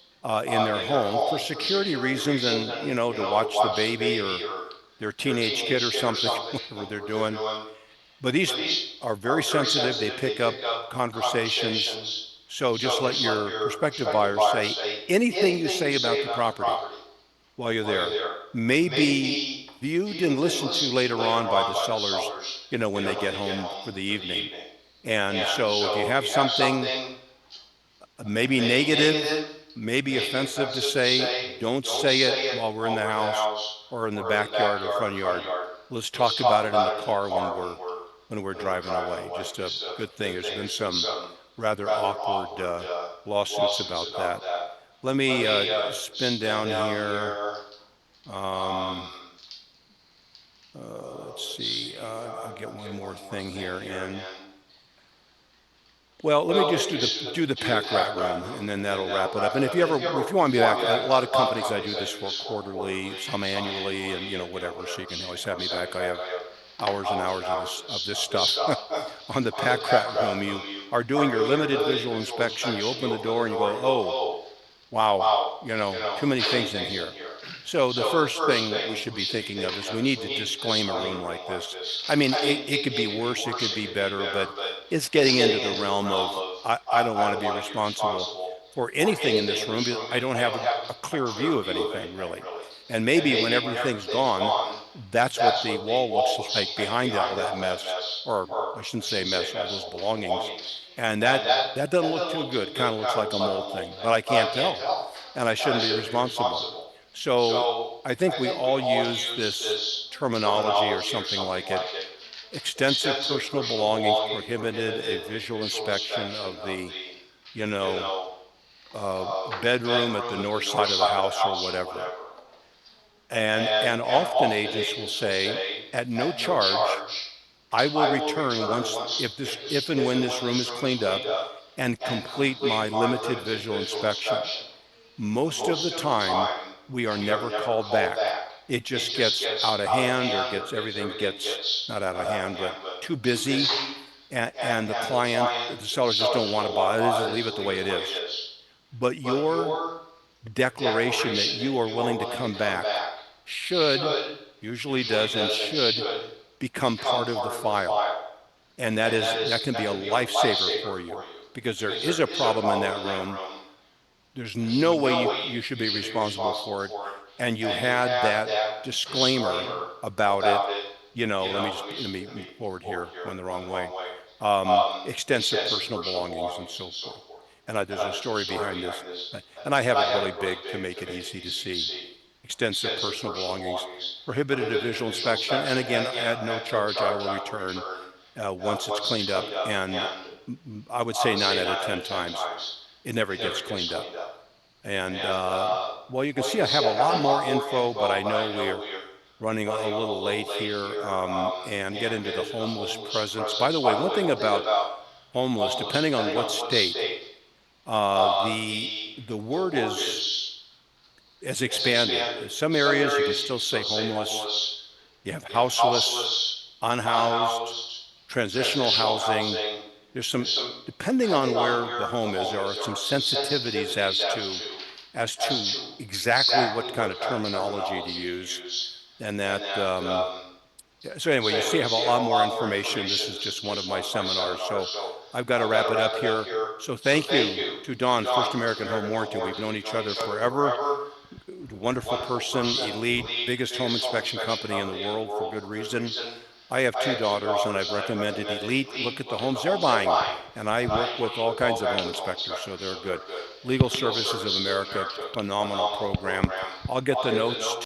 Speaker 11: in their home for security reasons and, to watch the baby or their teenage kid or something, whatever they're doing. But these are very sensitive. They pick up conversations. So just let your prospective buyers say anything you say about the property while you're there may be viewed and listened to later on by the sellers, when they get home for the evening. And so if you have something maybe negative, maybe offensive to say, don't say it while we're in the house or in the backyard or front yard. Let's talk about it in the car when we're driving away. Just a good thing. There's been some rather awkward lawsuits about that. Let me spin down here. Let's see. I'll get one more thing here in. Well, let me just do the pack rat room, and then that'll wrap it up. And if you want me back, a lot of companies I do this for quarterly, some annually, and whatever. So you can always have me back. I have hours and hours of this stuff on the pack rat room. You are doing your limited visual inspection. You open the door and you go, oh, wow, too many things in here. So the first thing we should be thinking of is we need to disclaim a room like this. I mean, it could be worse, it could be better, but it's getting into the realm of I don't want to be responsible for anything in this room because I don't have a clear view of anything, really. And maybe when everything's gone, that's what the wall looks like behind all that mess, or I shouldn't say mess, all those belongings. And that doesn't look too good. Kind of looks like a mold thing, but I can't tell, and I shouldn't be responsible. So I think we all use this terminology or something like it. Extensive personal belongings prohibited a visual inspection of the, bedroom at the north side of the house or whatever. And often agents will say, at no charge, I will return once, if and when this room is cleaned up, and complete my limited visual inspection. Most of the time, we are never called back. It just gets out of hand, or everything gets not out of hand, but too busy, and the client, the sellers just don't want to buy it. Just leave it the way it is. But your declaration that you are willing to come back usually does and should become part of the file. And that can be a lifesaver for you, because there is a problem in that room. There's no way you should be responsible for it. And you had that disclaimer about it, let me move forward here, going the wrong way. Extensive personal belongings and so forth. And there's a story behind this. And I have it really big to make it easy to see. Extensive personal belongings, prohibited a visual inspection, and again, at no charge, I will return once it's cleaned up. And I would say 9 out of 10 times, it never gets cleaned up. And well, you can see I have a lot more info, but I know we're running a little late here, and get into the homeless presence. By the way, one thing about homeless, depending on what state, the word has expanded. In some areas, you can still say homeless. You have houseless, unhoused, transitional housing. There's some, depending on where the home is, there are some sensitivities as to exactly what kind of terminology to use. And that, so anyway, you see I have a lot more information. This is just one of my seminars, so I've got to wrap it up here. So thank you to Don, First American Home Warranty. We've known each other forever. Wonderful person, elite, biggest home inspection company in the world for good reason. I have 2 daughters, and I've recommended Elite look at the homes they're buying. And I work with all kinds of home inspectors, so they're good. Legal Services of America, phenomenal program. I'll get the notes